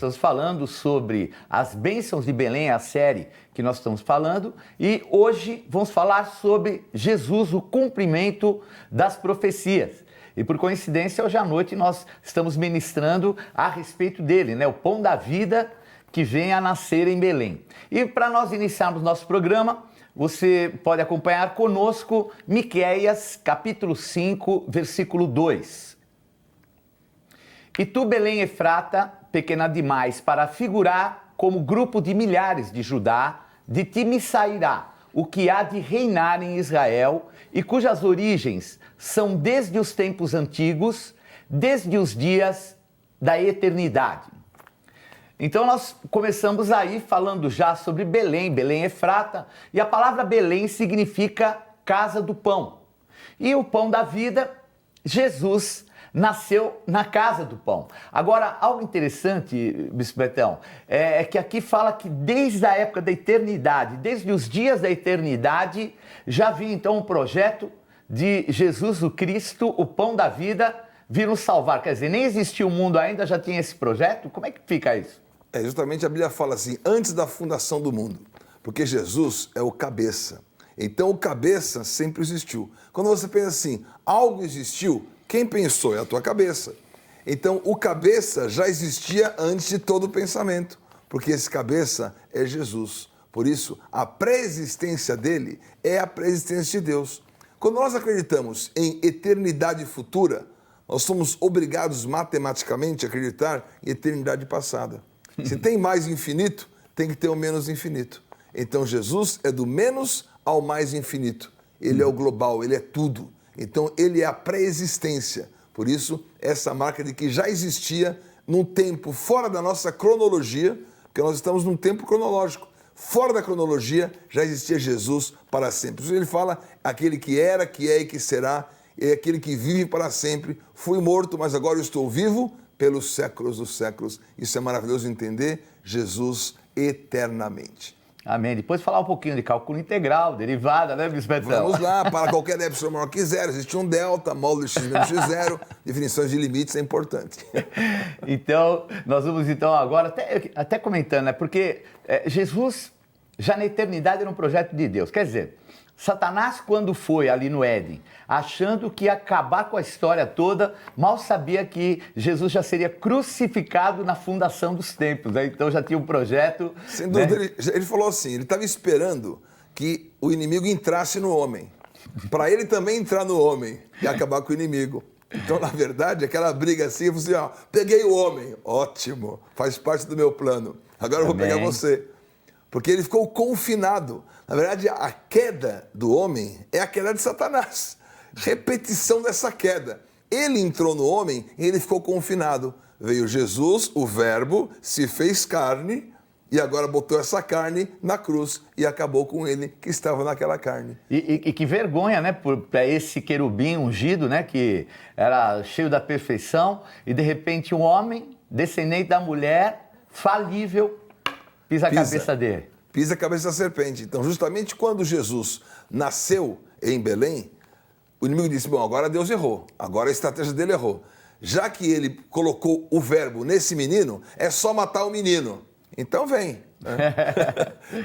estamos falando sobre as bênçãos de Belém, a série que nós estamos falando, e hoje vamos falar sobre Jesus, o cumprimento das profecias. E por coincidência, hoje à noite nós estamos ministrando a respeito dele, né? O pão da vida que vem a nascer em Belém. E para nós iniciarmos nosso programa, você pode acompanhar conosco Miqueias, capítulo 5, versículo 2. E tu, Belém Efrata, pequena demais para figurar como grupo de milhares de Judá, de ti me sairá o que há de reinar em Israel e cujas origens são desde os tempos antigos, desde os dias da eternidade. Então nós começamos aí falando já sobre Belém, Belém Efrata, e a palavra Belém significa casa do pão. E o pão da vida, Jesus, nasceu na casa do pão. Agora, algo interessante, Bispo Betão, é que aqui fala que desde a época da eternidade, desde os dias da eternidade, já havia então um projeto de Jesus o Cristo, o pão da vida, vir nos salvar. Quer dizer, nem existia o mundo ainda, já tinha esse projeto? Como é que fica isso? Justamente a Bíblia fala assim, antes da fundação do mundo, porque Jesus é o cabeça. Então o cabeça sempre existiu. Quando você pensa assim, algo existiu, quem pensou? É a tua cabeça. Então, o cabeça já existia antes de todo o pensamento, porque esse cabeça é Jesus. Por isso, a pré-existência dele é a pré-existência de Deus. Quando nós acreditamos em eternidade futura, nós somos obrigados matematicamente a acreditar em eternidade passada. Se tem mais infinito, tem que ter o menos infinito. Então, Jesus é do menos ao mais infinito. Ele é o global, ele é tudo. Então, ele é a pré-existência. Por isso, essa marca de que já existia num tempo fora da nossa cronologia, porque nós estamos num tempo cronológico. Fora da cronologia, já existia Jesus para sempre. Por isso ele fala, aquele que era, que é e que será, é aquele que vive para sempre. Fui morto, mas agora eu estou vivo pelos séculos dos séculos. Isso é maravilhoso entender, Jesus eternamente. Amém. Depois falar um pouquinho de cálculo integral, derivada, né, Bispo Betão? Vamos lá, para qualquer epsilon maior que zero, existe um delta, módulo x menos x0, definições de limites é importante. Então, nós vamos agora, até comentando, né, porque Jesus já na eternidade era um projeto de Deus. Quer dizer, Satanás, quando foi ali no Éden, achando que ia acabar com a história toda, mal sabia que Jesus já seria crucificado na fundação dos tempos, né? Então já tinha um projeto... Sem dúvida, né? Ele falou assim, ele estava esperando que o inimigo entrasse no homem, para ele também entrar no homem e acabar com o inimigo. Então, na verdade, aquela briga assim, eu falei assim, peguei o homem, ótimo, faz parte do meu plano, agora eu vou pegar você. Porque ele ficou confinado. Na verdade, a queda do homem é a queda de Satanás. Repetição dessa queda. Ele entrou no homem e ele ficou confinado. Veio Jesus, o verbo, se fez carne e agora botou essa carne na cruz e acabou com ele que estava naquela carne. E que vergonha, né, para esse querubim ungido, né, que era cheio da perfeição, e de repente um homem, descendente da mulher, falível, pisa a cabeça dele. Pisa a cabeça da serpente. Então, justamente quando Jesus nasceu em Belém, o inimigo disse, bom, agora Deus errou, agora a estratégia dele errou. Já que ele colocou o verbo nesse menino, é só matar o menino. Então vem. Né?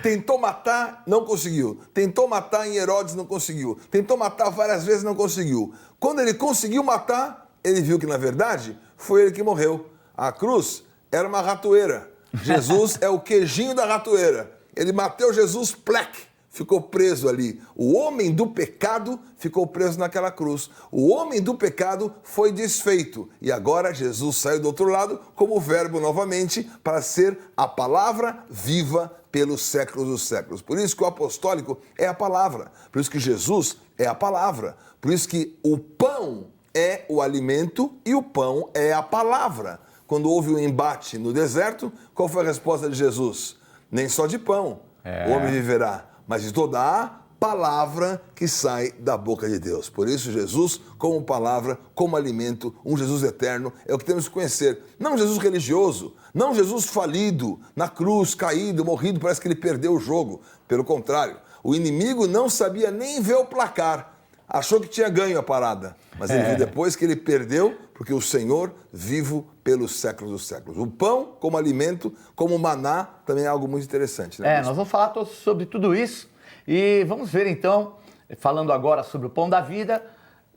Tentou matar, não conseguiu. Tentou matar em Herodes, não conseguiu. Tentou matar várias vezes, não conseguiu. Quando ele conseguiu matar, ele viu que, na verdade, foi ele que morreu. A cruz era uma ratoeira. Jesus é o queijinho da ratoeira. Ele matou Jesus, pleque, ficou preso ali. O homem do pecado ficou preso naquela cruz. O homem do pecado foi desfeito. E agora Jesus saiu do outro lado como verbo novamente para ser a palavra viva pelos séculos dos séculos. Por isso que o apostólico é a palavra. Por isso que Jesus é a palavra. Por isso que o pão é o alimento e o pão é a palavra. Quando houve um embate no deserto, qual foi a resposta de Jesus? Nem só de pão o homem viverá, mas de toda a palavra que sai da boca de Deus. Por isso, Jesus, como palavra, como alimento, um Jesus eterno, é o que temos que conhecer. Não um Jesus religioso, não um Jesus falido, na cruz, caído, morrido, parece que ele perdeu o jogo. Pelo contrário, o inimigo não sabia nem ver o placar. achou que tinha ganho a parada, mas ele viu depois que ele perdeu, porque o Senhor vivo pelos séculos dos séculos. O pão como alimento, como maná, também é algo muito interessante. Né, nós vamos falar sobre tudo isso e vamos ver então, falando agora sobre o pão da vida,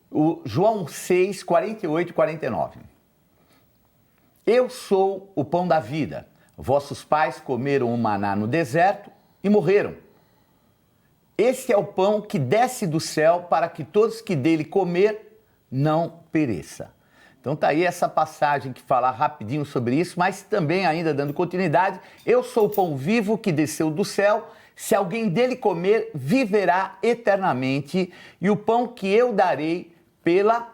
o João 6, 48 e 49. Eu sou o pão da vida. Vossos pais comeram o maná no deserto e morreram. Esse é o pão que desce do céu para que todos que dele comer não pereça. Então tá aí essa passagem que fala rapidinho sobre isso, mas também ainda dando continuidade, eu sou o pão vivo que desceu do céu, se alguém dele comer, viverá eternamente, e o pão que eu darei pela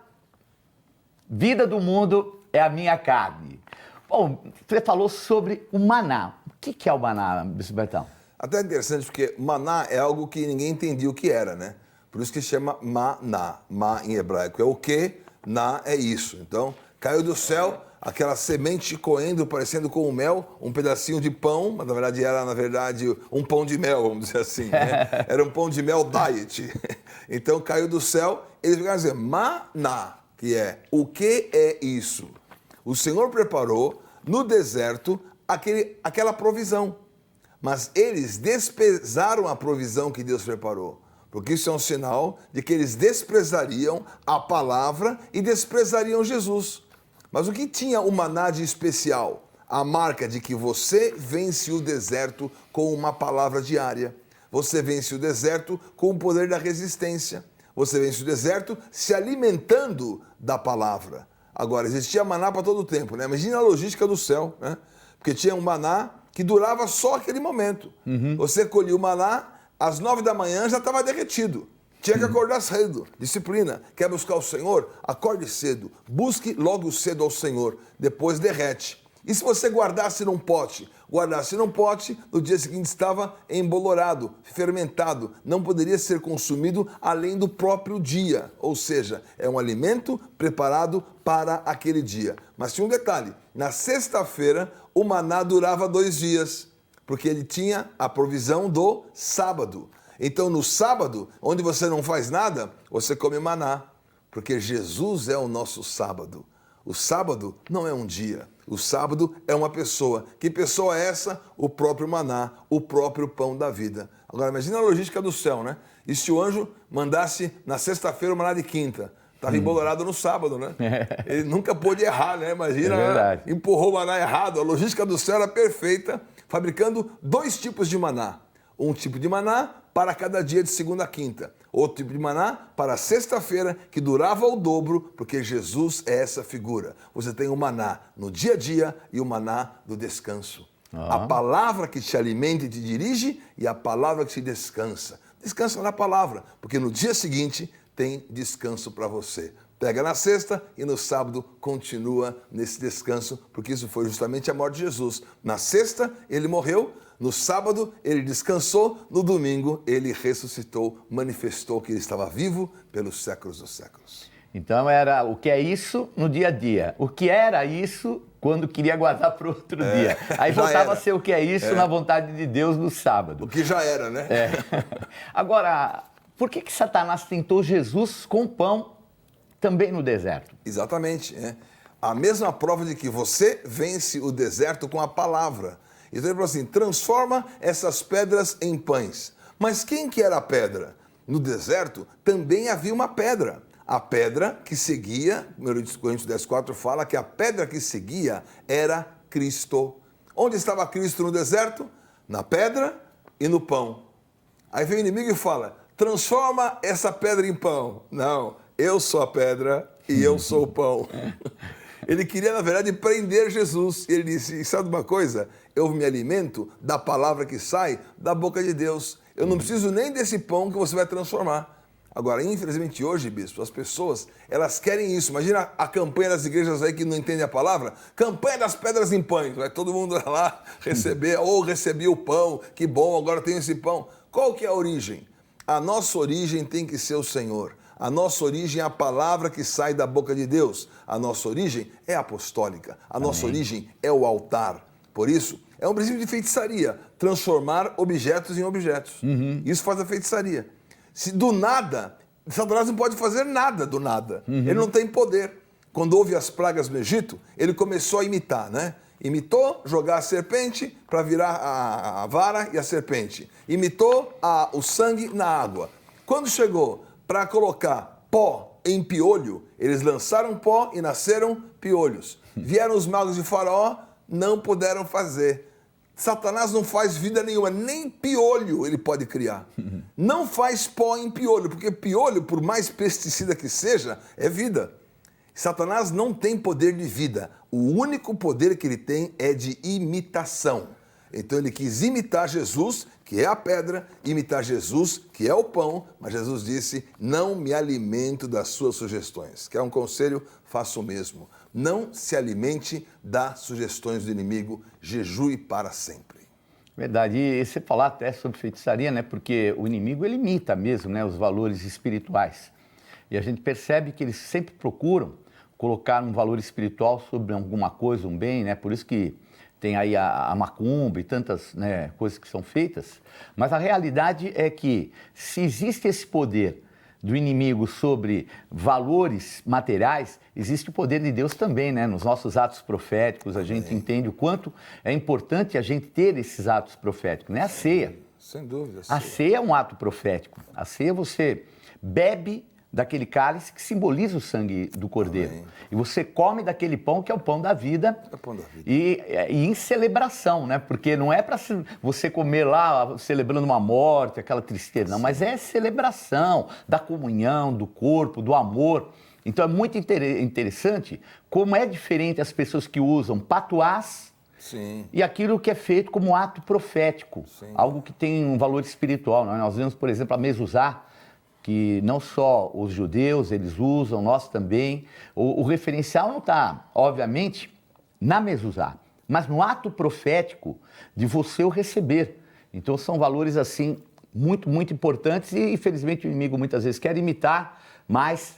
vida do mundo é a minha carne. Bom, você falou sobre o maná. O que é o maná, Bispo Bertão? Até interessante porque maná é algo que ninguém entendia o que era, né? Por isso que chama maná. Ma em hebraico é o que, na é isso. Então, caiu do céu aquela semente coendo, parecendo com o mel, um pedacinho de pão, mas na verdade era, um pão de mel, vamos dizer assim, né? Era um pão de mel diet. Então, caiu do céu, eles ficaram dizendo maná, que é o que é isso? O Senhor preparou no deserto aquela provisão. Mas eles desprezaram a provisão que Deus preparou, porque isso é um sinal de que eles desprezariam a palavra e desprezariam Jesus. Mas o que tinha o maná de especial? A marca de que você vence o deserto com uma palavra diária. Você vence o deserto com o poder da resistência. Você vence o deserto se alimentando da palavra. Agora, existia maná para todo o tempo, né? Imagina a logística do céu, né? Porque tinha um maná que durava só aquele momento. Você colhia o maná, às 9 da manhã já estava derretido. Tinha que acordar cedo. Disciplina. Quer buscar o Senhor? Acorde cedo. Busque logo cedo ao Senhor. Depois derrete. E se você guardasse num pote? Guardasse num pote, no dia seguinte estava embolorado, fermentado. Não poderia ser consumido além do próprio dia. Ou seja, é um alimento preparado para aquele dia. Mas tinha um detalhe. Na sexta-feira, o maná durava 2 dias, porque ele tinha a provisão do sábado. Então, no sábado, onde você não faz nada, você come maná, porque Jesus é o nosso sábado. O sábado não é um dia, o sábado é uma pessoa. Que pessoa é essa? O próprio maná, o próprio pão da vida. Agora, imagina a logística do céu, né? E se o anjo mandasse na sexta-feira o maná de quinta? Estava embolorado no sábado, né? Ele nunca pôde errar, né? Imagina, né? Empurrou o maná errado. A logística do céu era perfeita, fabricando 2 tipos de maná. Um tipo de maná para cada dia de segunda a quinta. Outro tipo de maná para sexta-feira, que durava o dobro, porque Jesus é essa figura. Você tem o maná no dia a dia e o maná do descanso. A palavra que te alimenta e te dirige e a palavra que te descansa. Descansa na palavra, porque no dia seguinte tem descanso para você. Pega na sexta e no sábado continua nesse descanso, porque isso foi justamente a morte de Jesus. Na sexta ele morreu, no sábado ele descansou, no domingo ele ressuscitou, manifestou que ele estava vivo pelos séculos dos séculos. Então era o que é isso no dia a dia. O que era isso quando queria guardar para outro dia. Aí voltava a ser o que é isso na vontade de Deus no sábado. O que já era, né? Agora, por que Satanás tentou Jesus com pão também no deserto? Exatamente. A mesma prova de que você vence o deserto com a palavra. Então ele falou assim, transforma essas pedras em pães. Mas quem que era a pedra? No deserto também havia uma pedra. A pedra que seguia, 1 Coríntios 10,4 fala que a pedra que seguia era Cristo. Onde estava Cristo no deserto? Na pedra e no pão. Aí vem o inimigo e fala, transforma essa pedra em pão. Não, eu sou a pedra e eu sou o pão. Ele queria, na verdade, prender Jesus. E ele disse, sabe uma coisa? Eu me alimento da palavra que sai da boca de Deus. Eu não preciso nem desse pão que você vai transformar. Agora, infelizmente hoje, bispo, as pessoas, elas querem isso. Imagina a campanha das igrejas aí que não entendem a palavra. Campanha das pedras em pães. Vai todo mundo lá receber, ou recebi o pão, que bom, agora tenho esse pão. Qual que é a origem? A nossa origem tem que ser o Senhor. A nossa origem é a palavra que sai da boca de Deus. A nossa origem é apostólica. A nossa origem é o altar. Por isso, é um princípio de feitiçaria. Transformar objetos em objetos. Isso faz a feitiçaria. Se do nada Satanás não pode fazer nada do nada. Ele não tem poder. Quando houve as pragas no Egito, ele começou a imitar, né? Imitou jogar a serpente para virar a vara e a serpente. Imitou o sangue na água. Quando chegou para colocar pó em piolho, eles lançaram pó e nasceram piolhos. Vieram os magos de Faraó, não puderam fazer. Satanás não faz vida nenhuma, nem piolho ele pode criar. Não faz pó em piolho, porque piolho, por mais pesticida que seja, é vida. Satanás não tem poder de vida. O único poder que ele tem é de imitação. Então ele quis imitar Jesus, que é a pedra, imitar Jesus, que é o pão, mas Jesus disse, não me alimento das suas sugestões. Quer um conselho? Faça o mesmo. Não se alimente das sugestões do inimigo, jejue para sempre. Verdade, e você falar até sobre feitiçaria, né? Porque o inimigo ele imita mesmo, né, os valores espirituais. E a gente percebe que eles sempre procuram colocar um valor espiritual sobre alguma coisa, um bem, né? Por isso que tem aí a macumba e tantas, né, coisas que são feitas. Mas a realidade é que se existe esse poder do inimigo sobre valores materiais, existe o poder de Deus também, né? Nos nossos atos proféticos, a gente entende o quanto é importante a gente ter esses atos proféticos, né? A ceia. Sem dúvida. A ceia é um ato profético. A ceia você bebe daquele cálice que simboliza o sangue do Cordeiro. Amém. E você come daquele pão que é o pão da vida. É o pão da vida. E em celebração, né? Porque não é para você comer lá celebrando uma morte, aquela tristeza, não, mas é celebração da comunhão, do corpo, do amor. Então é muito interessante como é diferente as pessoas que usam patuás. Sim. E aquilo que é feito como ato profético, Sim. algo que tem um valor espiritual. Nós vemos, por exemplo, a mezuzá, que não só os judeus eles usam, nós também. O referencial não está, obviamente, na mezuzá, mas no ato profético de você o receber. Então são valores assim muito, muito importantes e infelizmente o inimigo muitas vezes quer imitar, mas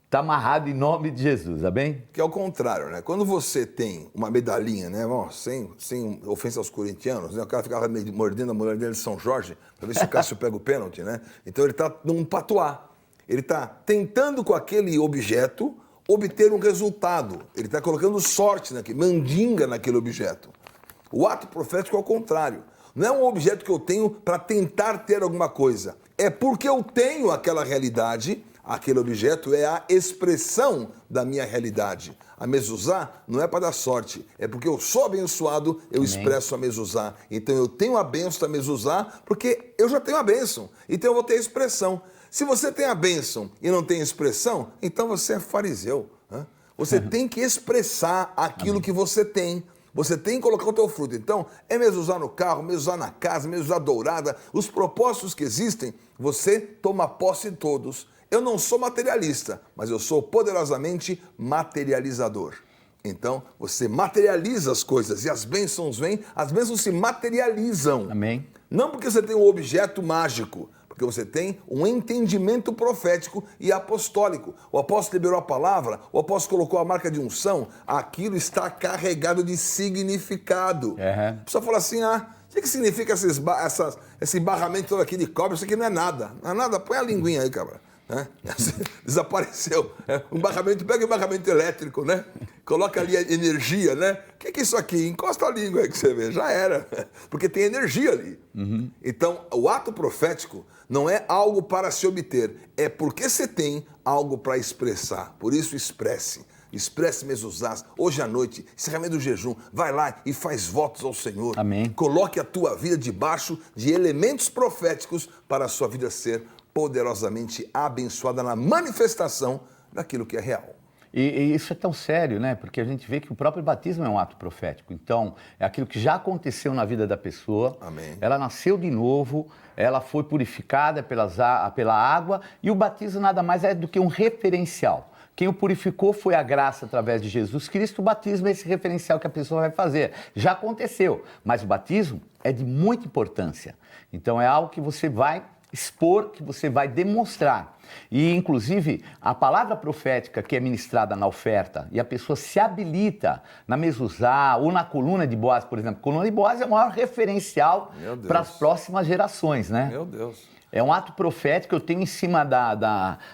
está amarrado em nome de Jesus, tá bem? Que é o contrário, né? Quando você tem uma medalhinha, né? Bom, sem ofensa aos corintianos, né? O cara ficava mordendo a mulher dele de São Jorge para ver se o Cássio pega o pênalti, né? Então ele está num patuá. Ele está tentando com aquele objeto obter um resultado. Ele está colocando sorte naquele, mandinga naquele objeto. O ato profético é o contrário. Não é um objeto que eu tenho para tentar ter alguma coisa. É porque eu tenho aquela realidade. Aquele objeto é a expressão da minha realidade. A mezuzá não é para dar sorte, é porque eu sou abençoado, eu Amém. expresso a mezuzá. Então eu tenho a bênção da mezuzá porque eu já tenho a bênção, então eu vou ter expressão. Se você tem a bênção e não tem expressão, então você é fariseu. Né? Você tem que expressar aquilo que você tem. Você tem que colocar o teu fruto. Então, é mezuzá no carro, mezuzá na casa, mezuzá dourada. Os propósitos que existem, você toma posse de todos. Eu não sou materialista, mas eu sou poderosamente materializador. Então, você materializa as coisas e as bênçãos vêm, as bênçãos se materializam. Amém. Não porque você tem um objeto mágico, porque você tem um entendimento profético e apostólico. O apóstolo liberou a palavra, o apóstolo colocou a marca de unção, aquilo está carregado de significado. Uhum. A pessoa fala assim, o que significa esse barramento todo aqui de cobre? Isso aqui não é nada. Não é nada, põe a linguinha aí, cabra. Né? Desapareceu. Um barramento, pega um barramento elétrico, né? Coloca ali a energia, né? O que é isso aqui? Encosta a língua aí que você vê, já era. Porque tem energia ali. Uhum. Então, o ato profético não é algo para se obter, é porque você tem algo para expressar. Por isso, expresse. Expresse mezuzás. Hoje à noite, encerramento do jejum, vai lá e faz votos ao Senhor. Amém. Coloque a tua vida debaixo de elementos proféticos para a sua vida ser poderosamente abençoada na manifestação daquilo que é real. E isso é tão sério, né? Porque a gente vê que o próprio batismo é um ato profético. Então, é aquilo que já aconteceu na vida da pessoa. Amém. Ela nasceu de novo, ela foi purificada pela água e o batismo nada mais é do que um referencial. Quem o purificou foi a graça através de Jesus Cristo. O batismo é esse referencial que a pessoa vai fazer. Já aconteceu, mas o batismo é de muita importância. Então, é algo que você vai expor, que você vai demonstrar. E, inclusive, a palavra profética que é ministrada na oferta e a pessoa se habilita na mezuzá ou na coluna de Boaz, por exemplo. A coluna de Boaz é o maior referencial para as próximas gerações, né? Meu Deus. É um ato profético que eu tenho em cima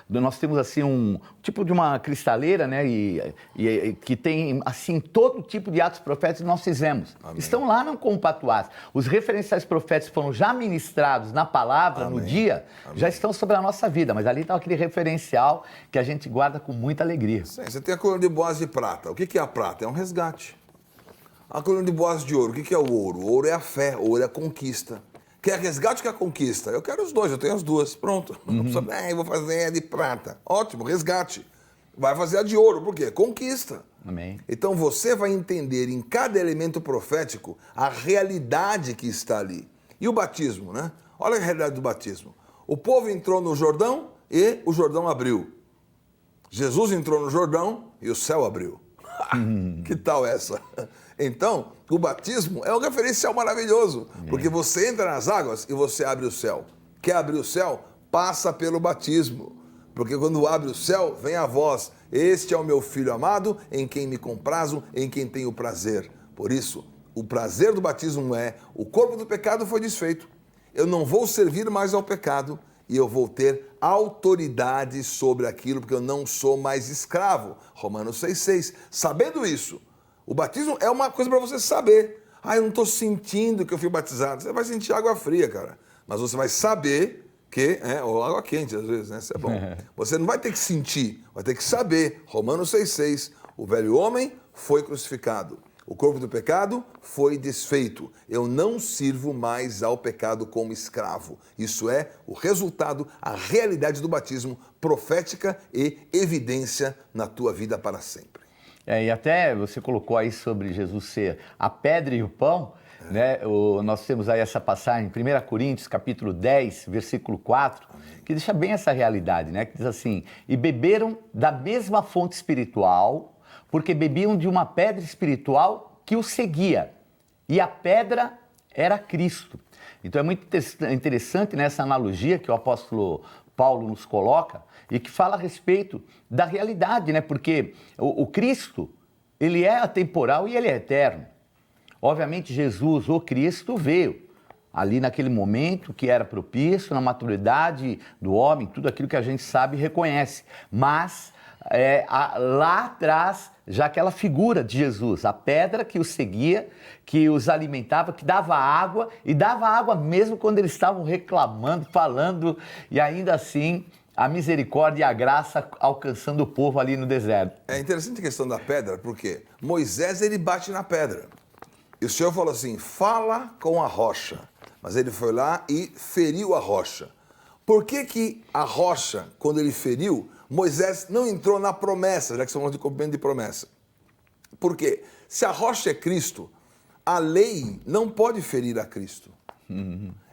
nós temos assim um tipo de uma cristaleira, né? E que tem assim todo tipo de atos proféticos que nós fizemos. Amém. Estão lá não como patuás. Os referenciais proféticos foram já ministrados na palavra, Amém. no dia, Amém. já estão sobre a nossa vida. Mas ali está aquele referencial que a gente guarda com muita alegria. Sim, você tem a coluna de Boaz de prata. O que é a prata? É um resgate. A coluna de Boaz de ouro. O que é o ouro? O ouro é a fé, o ouro é a conquista. Quer resgate ou quer conquista? Eu quero os dois, eu tenho as duas. Pronto. Não precisa, eu vou fazer a de prata. Ótimo, resgate. Vai fazer a de ouro, por quê? Conquista. Amém. Então você vai entender em cada elemento profético a realidade que está ali. E o batismo, né? Olha a realidade do batismo. O povo entrou no Jordão e o Jordão abriu. Jesus entrou no Jordão e o céu abriu. Que tal essa? Então, o batismo é um referencial maravilhoso, porque você entra nas águas e você abre o céu. Quer abrir o céu? Passa pelo batismo. Porque quando abre o céu, vem a voz: este é o meu filho amado, em quem me comprazo, em quem tenho prazer. Por isso, o prazer do batismo é: o corpo do pecado foi desfeito. Eu não vou servir mais ao pecado e eu vou ter autoridade sobre aquilo, porque eu não sou mais escravo. Romanos 6,6. Sabendo isso, o batismo é uma coisa para você saber. Eu não estou sentindo que eu fui batizado. Você vai sentir água fria, cara. Mas você vai saber que, ou água quente às vezes, né? Isso é bom. Você não vai ter que sentir, vai ter que saber. Romanos 6,6. O velho homem foi crucificado. O corpo do pecado foi desfeito. Eu não sirvo mais ao pecado como escravo. Isso é o resultado, a realidade do batismo, profética e evidência na tua vida para sempre. E até você colocou aí sobre Jesus ser a pedra e o pão, né? Nós temos aí essa passagem em 1 Coríntios, capítulo 10, versículo 4, que deixa bem essa realidade, né? Que diz assim: e beberam da mesma fonte espiritual, porque bebiam de uma pedra espiritual que os seguia, e a pedra era Cristo. Então é muito interessante nessa analogia que o apóstolo Paulo nos coloca e que fala a respeito da realidade, né? Porque o Cristo, ele é atemporal e ele é eterno. Obviamente Jesus, o Cristo, veio ali naquele momento que era propício, na maturidade do homem, tudo aquilo que a gente sabe e reconhece. Mas lá atrás, já aquela figura de Jesus, a pedra que os seguia, que os alimentava, que dava água, e dava água mesmo quando eles estavam reclamando, falando, e ainda assim a misericórdia e a graça alcançando o povo ali no deserto. É interessante a questão da pedra, porque Moisés, ele bate na pedra. E o Senhor falou assim: fala com a rocha. Mas ele foi lá e feriu a rocha. Por que a rocha, quando ele feriu, Moisés não entrou na promessa, já que estamos falando de cumprimento de promessa? Por quê? Se a rocha é Cristo, a lei não pode ferir a Cristo.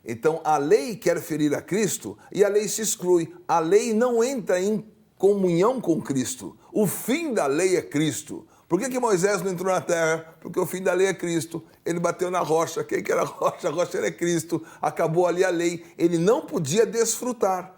Então, a lei quer ferir a Cristo e a lei se exclui. A lei não entra em comunhão com Cristo. O fim da lei é Cristo. Por que Moisés não entrou na terra? Porque o fim da lei é Cristo. Ele bateu na rocha. Quem que era a rocha? A rocha era Cristo. Acabou ali a lei. Ele não podia desfrutar.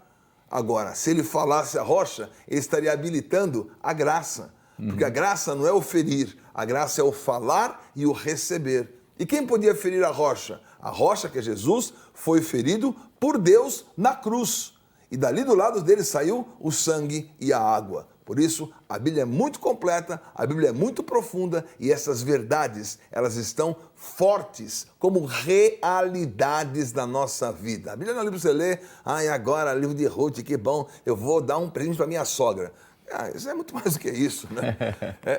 Agora, se ele falasse a rocha, ele estaria habilitando a graça. Porque a graça não é o ferir, a graça é o falar e o receber. E quem podia ferir a rocha? A rocha, que é Jesus, foi ferido por Deus na cruz. E dali do lado dele saiu o sangue e a água. Por isso, a Bíblia é muito completa, a Bíblia é muito profunda e essas verdades, elas estão fortes como realidades da nossa vida. A Bíblia não é livro para você ler: agora livro de Ruth, que bom, eu vou dar um presente para minha sogra. Isso é muito mais do que isso, né?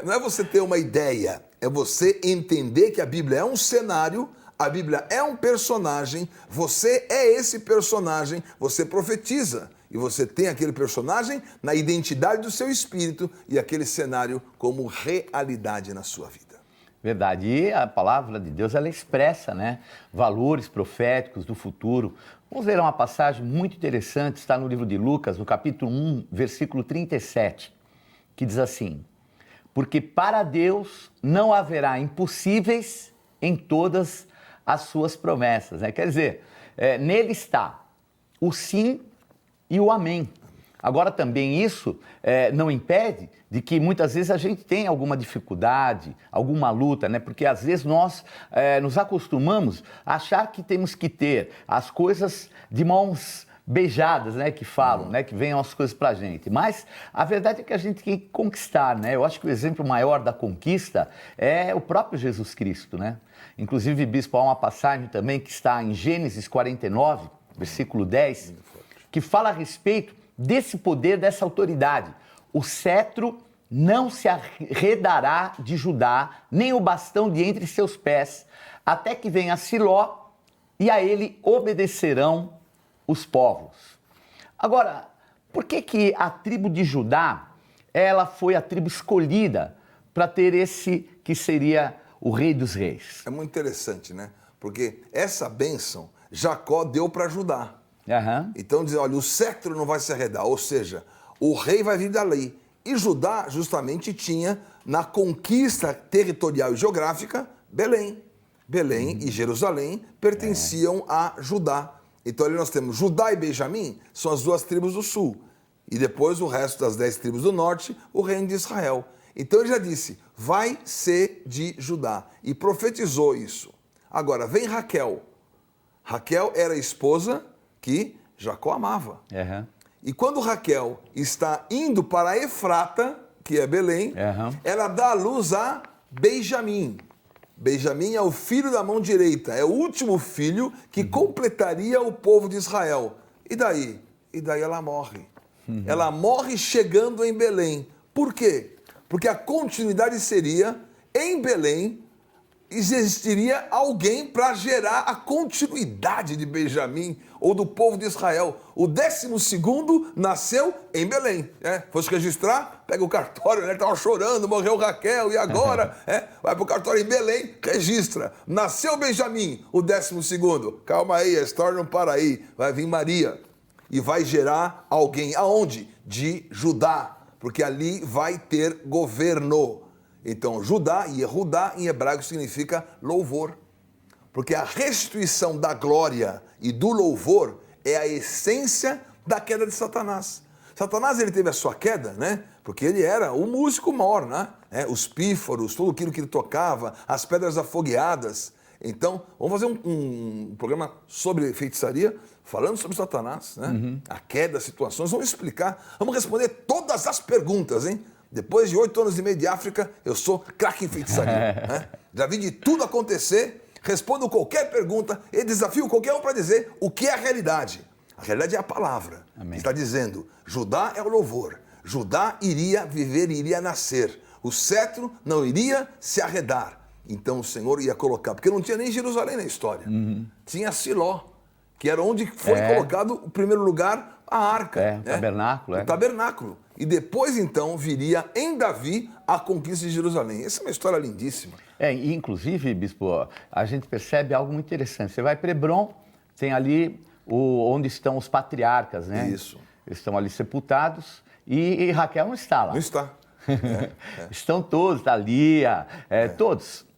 Não é você ter uma ideia, é você entender que a Bíblia é um cenário, a Bíblia é um personagem, você é esse personagem, você profetiza. E você tem aquele personagem na identidade do seu espírito e aquele cenário como realidade na sua vida. Verdade. E a palavra de Deus, ela expressa, né, valores proféticos do futuro. Vamos ler uma passagem muito interessante, está no livro de Lucas, no capítulo 1, versículo 37, que diz assim: porque para Deus não haverá impossíveis em todas as suas promessas. Né? Quer dizer, nele está o sim e o amém. Agora também isso não impede de que muitas vezes a gente tenha alguma dificuldade, alguma luta, né? Porque às vezes nós nos acostumamos a achar que temos que ter as coisas de mãos beijadas, né, que falam, né, que venham as coisas pra gente. Mas a verdade é que a gente tem que conquistar, né? Eu acho que o exemplo maior da conquista é o próprio Jesus Cristo, né? Inclusive, bispo, há uma passagem também que está em Gênesis 49, versículo 10, que fala a respeito desse poder, dessa autoridade. O cetro não se arredará de Judá, nem o bastão de entre seus pés, até que venha Siló, e a ele obedecerão os povos. Agora, por que a tribo de Judá, ela foi a tribo escolhida para ter esse que seria o rei dos reis? É muito interessante, né? Porque essa bênção Jacó deu para Judá. Uhum. Então diz, olha, o cetro não vai se arredar, ou seja, o rei vai vir dali. E Judá justamente tinha na conquista territorial e geográfica Belém. Belém e Jerusalém pertenciam a Judá. Então ali nós temos Judá e Benjamim, são as duas tribos do sul. E depois o resto das 10 tribos do norte, o reino de Israel. Então ele já disse, vai ser de Judá. E profetizou isso. Agora, vem Raquel. Raquel era a esposa que Jacó amava. Uhum. E quando Raquel está indo para Efrata, que é Belém, ela dá à luz a Benjamim. Benjamim é o filho da mão direita, é o último filho que completaria o povo de Israel. E daí? E daí ela morre. Ela morre chegando em Belém. Por quê? Porque a continuidade seria, em Belém, existiria alguém para gerar a continuidade de Benjamim ou do povo de Israel. O 12º nasceu em Belém. Fosse registrar, pega o cartório, ele estava chorando, morreu Raquel, e agora? Vai para o cartório em Belém, registra. Nasceu Benjamim, o 12º. Calma aí, a história não para aí. Vai vir Maria e vai gerar alguém. Aonde? De Judá, porque ali vai ter governo. Então, Judá e Yehudá em hebraico significa louvor. Porque a restituição da glória e do louvor é a essência da queda de Satanás. Satanás, ele teve a sua queda, né? Porque ele era o músico maior, né? Os pífaros, tudo aquilo que ele tocava, as pedras afogueadas. Então, vamos fazer um programa sobre feitiçaria, falando sobre Satanás, né? A queda, as situações, vamos explicar, vamos responder todas as perguntas, hein? Depois de 8 anos e meio de África, eu sou craque em feitiçaria. Né? Já vi de tudo acontecer, respondo qualquer pergunta e desafio qualquer um para dizer o que é a realidade. A realidade é a palavra. Amém. Está dizendo, Judá é o louvor. Judá iria viver, iria nascer. O cetro não iria se arredar. Então o Senhor ia colocar, porque não tinha nem Jerusalém na história. Tinha Siló, que era onde foi colocado o primeiro lugar, a arca. O tabernáculo. O tabernáculo. E depois, então, viria em Davi a conquista de Jerusalém. Essa é uma história lindíssima. E inclusive, bispo, a gente percebe algo muito interessante. Você vai para Hebron, tem ali onde estão os patriarcas, né? Isso. Eles estão ali sepultados e Raquel não está lá. Não está. Estão todos, Lia, todos.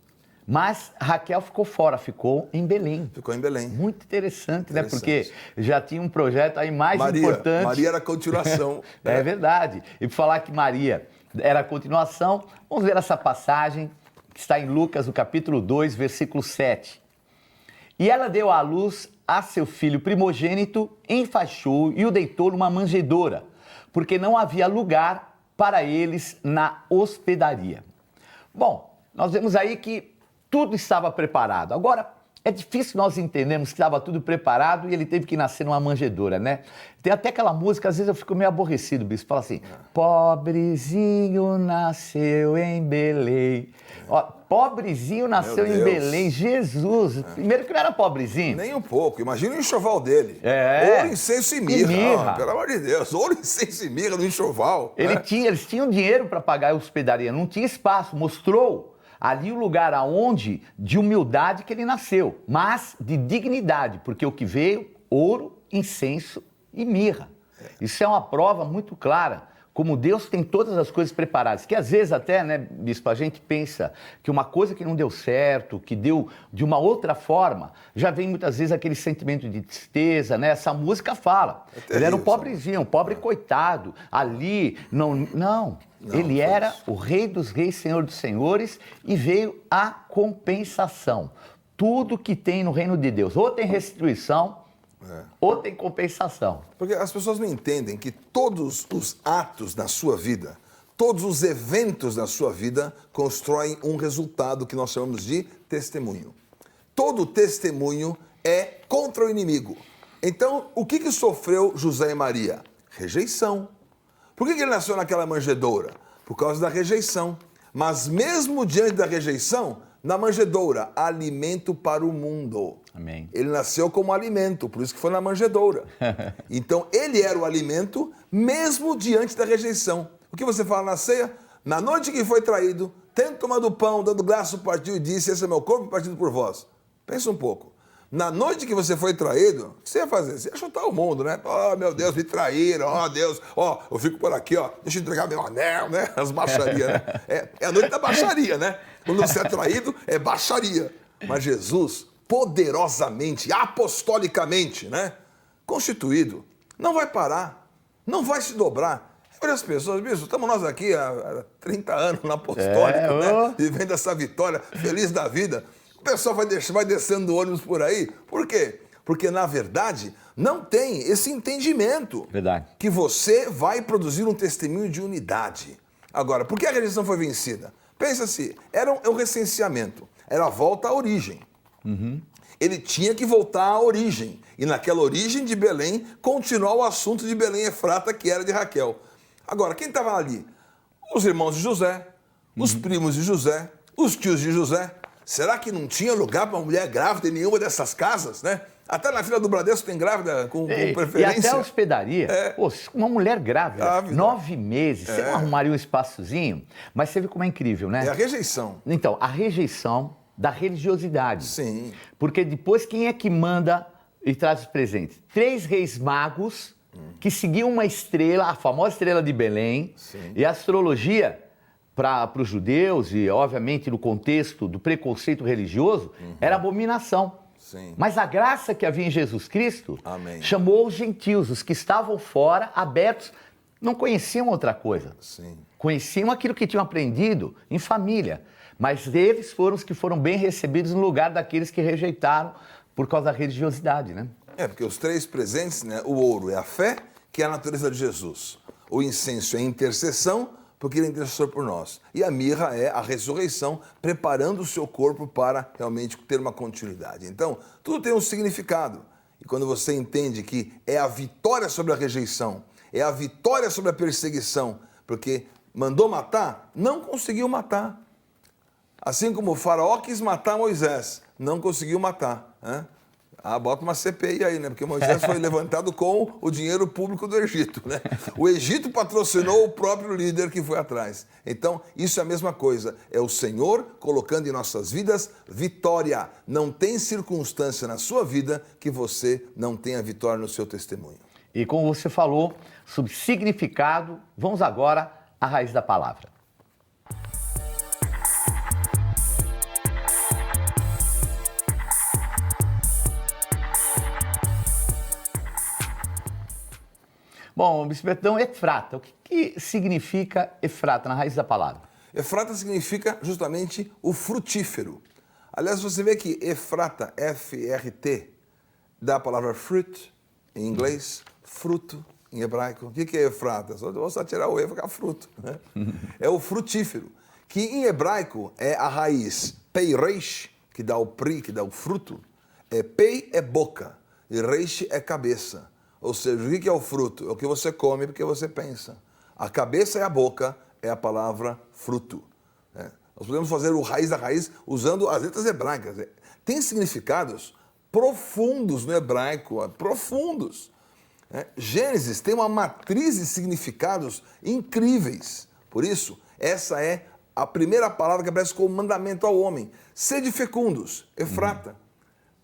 Mas Raquel ficou fora, ficou em Belém. Ficou em Belém. Muito interessante, né? Porque já tinha um projeto aí mais importante. Maria era a continuação. É verdade. E por falar que Maria era a continuação, vamos ver essa passagem que está em Lucas, no capítulo 2, versículo 7. E ela deu à luz a seu filho primogênito, enfaixou e o deitou numa manjedoura, porque não havia lugar para eles na hospedaria. Bom, nós vemos aí que tudo estava preparado. Agora, é difícil nós entendermos que estava tudo preparado e ele teve que nascer numa manjedoura, né? Tem até aquela música, às vezes eu fico meio aborrecido, bispo. Fala assim, pobrezinho nasceu em Belém. Ó, pobrezinho nasceu em Belém. Jesus, primeiro que não era pobrezinho. Nem um pouco. Imagina o enxoval dele. Ouro, incenso e mirra. Pelo amor de Deus, ouro, incenso e mirra no enxoval. Eles tinham dinheiro para pagar a hospedaria, não tinha espaço, mostrou ali o lugar aonde, de humildade que ele nasceu, mas de dignidade, porque o que veio, ouro, incenso e mirra. Isso é uma prova muito clara, como Deus tem todas as coisas preparadas, que às vezes até, né, bispo, a gente pensa que uma coisa que não deu certo, que deu de uma outra forma, já vem muitas vezes aquele sentimento de tristeza, né? Essa música fala, ele era um pobrezinho, um pobre coitado, ali, não, ele era o Rei dos Reis, Senhor dos Senhores, e veio a compensação. Tudo que tem no reino de Deus, ou tem restituição, ou tem compensação. Porque as pessoas não entendem que todos os atos na sua vida, todos os eventos na sua vida constroem um resultado que nós chamamos de testemunho. Todo testemunho é contra o inimigo. Então, o que sofreu José e Maria? Rejeição. Por que ele nasceu naquela manjedoura? Por causa da rejeição. Mas mesmo diante da rejeição, na manjedoura, alimento para o mundo. Amém. Ele nasceu como alimento, por isso que foi na manjedoura. Então, ele era o alimento mesmo diante da rejeição. O que você fala na ceia? Na noite que foi traído, tendo tomado o pão, dando graça, partiu e disse, esse é meu corpo partido por vós. Pensa um pouco. Na noite que você foi traído, o que você ia fazer? Você ia chutar o mundo, né? Oh, meu Deus, me traíram, oh, Deus, ó, eu fico por aqui, ó, deixa eu entregar meu anel, né? As baixarias, né? É a noite da baixaria, né? Quando você é traído, é baixaria. Mas Jesus, poderosamente, apostolicamente, né? Constituído, não vai parar, não vai se dobrar. Olha as pessoas, bicho, estamos nós aqui há 30 anos na apostólica, né? Vivendo essa vitória, feliz da vida. O pessoal vai descendo do ônibus por aí. Por quê? Porque, na verdade, não tem esse entendimento. Verdade. Que você vai produzir um testemunho de unidade. Agora, por que a rejeição foi vencida? Pensa-se, era um recenseamento, era a volta à origem. Ele tinha que voltar à origem. E naquela origem de Belém, continuar o assunto de Belém Efrata, que era de Raquel. Agora, quem estava ali? Os irmãos de José, os primos de José, os tios de José. Será que não tinha lugar para uma mulher grávida em nenhuma dessas casas, né? Até na fila do Bradesco tem grávida com preferência. E até a hospedaria. Pô, uma mulher grávida, 9 meses, você não arrumaria um espaçozinho? Mas você vê como é incrível, né? É a rejeição. Então, a rejeição da religiosidade. Sim. Porque depois quem é que manda e traz os presentes? 3 reis magos que seguiam uma estrela, a famosa estrela de Belém. Sim. E a astrologia, para os judeus e, obviamente, no contexto do preconceito religioso, era abominação. Sim. Mas a graça que havia em Jesus Cristo Amém. chamou os gentios, os que estavam fora, abertos, não conheciam outra coisa. Sim. Conheciam aquilo que tinham aprendido em família. Mas eles foram os que foram bem recebidos no lugar daqueles que rejeitaram por causa da religiosidade, né? Porque os 3 presentes, né? O ouro é a fé, que é a natureza de Jesus. O incenso é a intercessão, porque ele é intercessor por nós. E a mirra é a ressurreição, preparando o seu corpo para realmente ter uma continuidade. Então, tudo tem um significado. E quando você entende que é a vitória sobre a rejeição, é a vitória sobre a perseguição, porque mandou matar, não conseguiu matar. Assim como o faraó quis matar Moisés, não conseguiu matar. Né? Bota uma CPI aí, né? Porque Moisés foi levantado com o dinheiro público do Egito, né? O Egito patrocinou o próprio líder que foi atrás. Então, isso é a mesma coisa. É o Senhor colocando em nossas vidas vitória. Não tem circunstância na sua vida que você não tenha vitória no seu testemunho. E como você falou sobre significado, vamos agora à raiz da palavra. Bom, Bispo Betão, Efrata. O que significa Efrata na raiz da palavra? Efrata significa justamente o frutífero. Aliás, você vê que Efrata, F-R-T, da palavra fruit, em inglês, fruto, em hebraico. O que é Efrata? Vou só tirar o E e ficar fruto. Né? É o frutífero, que em hebraico é a raiz pei-reish, que dá o pri, que dá o fruto. Pei é boca e reish é cabeça. Ou seja, o que é o fruto? É o que você come porque você pensa. A cabeça é a boca, é a palavra fruto. Né? Nós podemos fazer o raiz da raiz usando as letras hebraicas. Tem significados profundos no hebraico, profundos. Gênesis tem uma matriz de significados incríveis. Por isso, essa é a primeira palavra que aparece como mandamento ao homem. Sede fecundos, Efrata.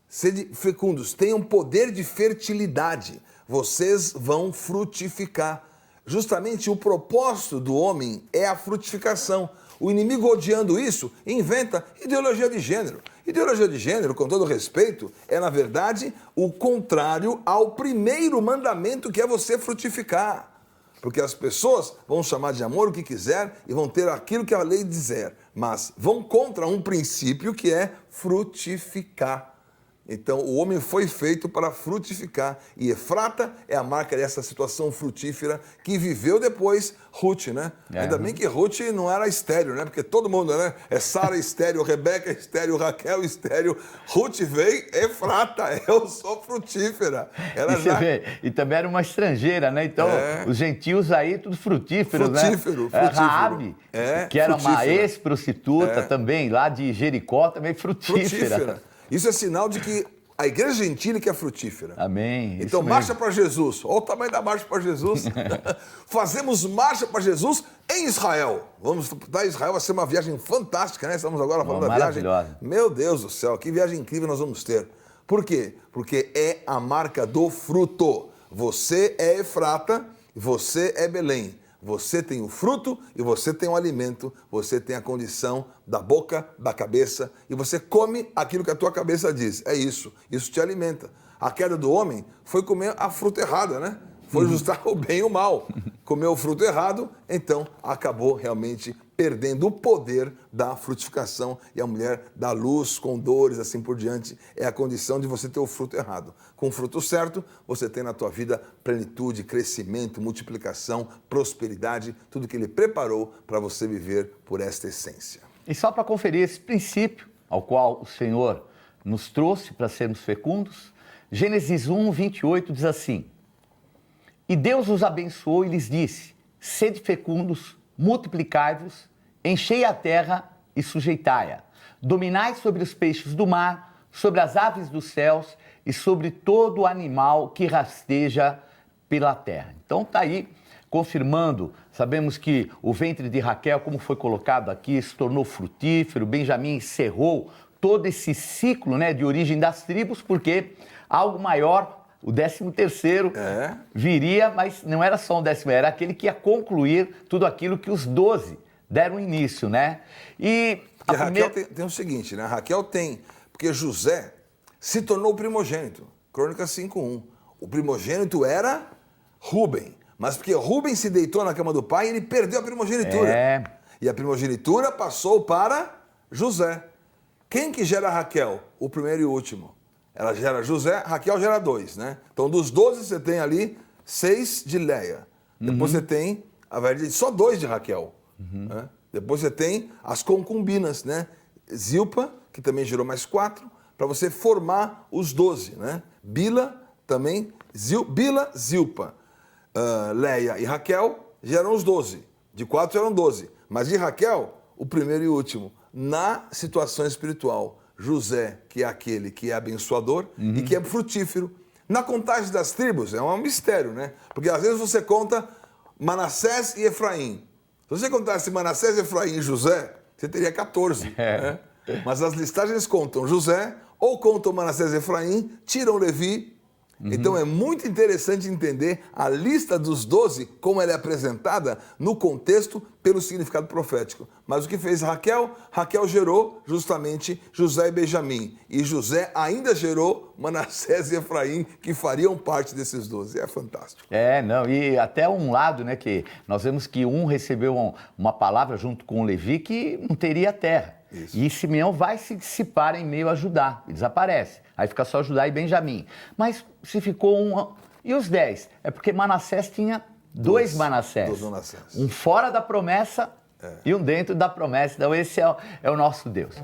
Sede fecundos, tenham poder de fertilidade. Vocês vão frutificar. Justamente o propósito do homem é a frutificação. O inimigo, odiando isso, inventa ideologia de gênero. Ideologia de gênero, com todo respeito, é, na verdade, o contrário ao primeiro mandamento, que é você frutificar. Porque as pessoas vão chamar de amor o que quiser e vão ter aquilo que a lei dizer, mas vão contra um princípio que é frutificar. Então, o homem foi feito para frutificar. E Efrata é a marca dessa situação frutífera que viveu depois Ruth, né? Ainda bem que Ruth não era estéril, né? Porque todo mundo, né? É Sara estéril, Rebeca estéril, Raquel estéril. Ruth veio, Efrata, eu sou frutífera. Ela e, e também era uma estrangeira, né? Então, os gentios aí, tudo frutíferos, frutífero, né? Raabe, que era uma ex-prostituta também, lá de Jericó, também frutífera. Isso é sinal de que a igreja gentílica é frutífera. Amém. Então, marcha para Jesus. Olha o tamanho da marcha para Jesus. Fazemos marcha para Jesus em Israel. Vamos para Israel, vai ser uma viagem fantástica, né? Estamos agora falando da viagem. Meu Deus do céu, que viagem incrível nós vamos ter. Por quê? Porque é a marca do fruto. Você é Efrata, você é Belém. Você tem o fruto e você tem o alimento, você tem a condição da boca, da cabeça, e você come aquilo que a tua cabeça diz. É isso te alimenta. A queda do homem foi comer a fruta errada, né? Foi ajustar o bem e o mal. Comeu o fruto errado, então acabou realmente perdendo o poder da frutificação, e a mulher dá luz com dores, assim por diante. É a condição de você ter o fruto errado. Com o fruto certo, você tem na tua vida plenitude, crescimento, multiplicação, prosperidade, tudo que Ele preparou para você viver por esta essência. E só para conferir esse princípio ao qual o Senhor nos trouxe para sermos fecundos, Gênesis 1, 28 diz assim: E Deus os abençoou e lhes disse: Sede fecundos, multiplicai-vos, enchei a terra e sujeitai-a. Dominai sobre os peixes do mar, sobre as aves dos céus e sobre todo animal que rasteja pela terra. Então está aí, confirmando, sabemos que o ventre de Raquel, como foi colocado aqui, se tornou frutífero. Benjamim encerrou todo esse ciclo, né, de origem das tribos, porque algo maior, o 13º, viria, mas não era só um 10º, era aquele que ia concluir tudo aquilo que os 12 deram início, né? E a Raquel tem o seguinte, né? A Raquel tem, porque José se tornou o primogênito. Crônicas 5:1. O primogênito era Rúben, mas porque Rúben se deitou na cama do pai, ele perdeu a primogenitura. E a primogenitura passou para José. Quem que gera Raquel? O primeiro e o último. Ela gera José, Raquel gera 2, né? Então, dos 12, você tem ali 6 de Leia. Depois você tem, só 2 de Raquel. Né? Depois você tem as concubinas, né? Zilpa, que também gerou mais 4, para você formar os 12, né? Bila também, Bila, Zilpa, Leia e Raquel geram os 12. De 4 geram 12. Mas de Raquel, o primeiro e o último. Na situação espiritual, José, que é aquele que é abençoador e que é frutífero. Na contagem das tribos, é um mistério, né? Porque às vezes você conta Manassés e Efraim. Se você contasse Manassés, Efraim e José, você teria 14. Né? Mas as listagens contam José, ou contam Manassés e Efraim, tiram Levi. Então é muito interessante entender a lista dos 12, como ela é apresentada no contexto pelo significado profético. Mas o que fez Raquel? Raquel gerou justamente José e Benjamim. E José ainda gerou Manassés e Efraim, que fariam parte desses 12. É fantástico. E até um lado, né, que nós vemos que um recebeu uma palavra junto com o Levi que não teria terra. Isso. E Simeão vai se dissipar em meio a Judá, e desaparece. Aí fica só Judá e Benjamim. Mas se ficou um... E os 10? É porque Manassés tinha dois Manassés. Um fora da promessa e um dentro da promessa. Então esse é o nosso Deus.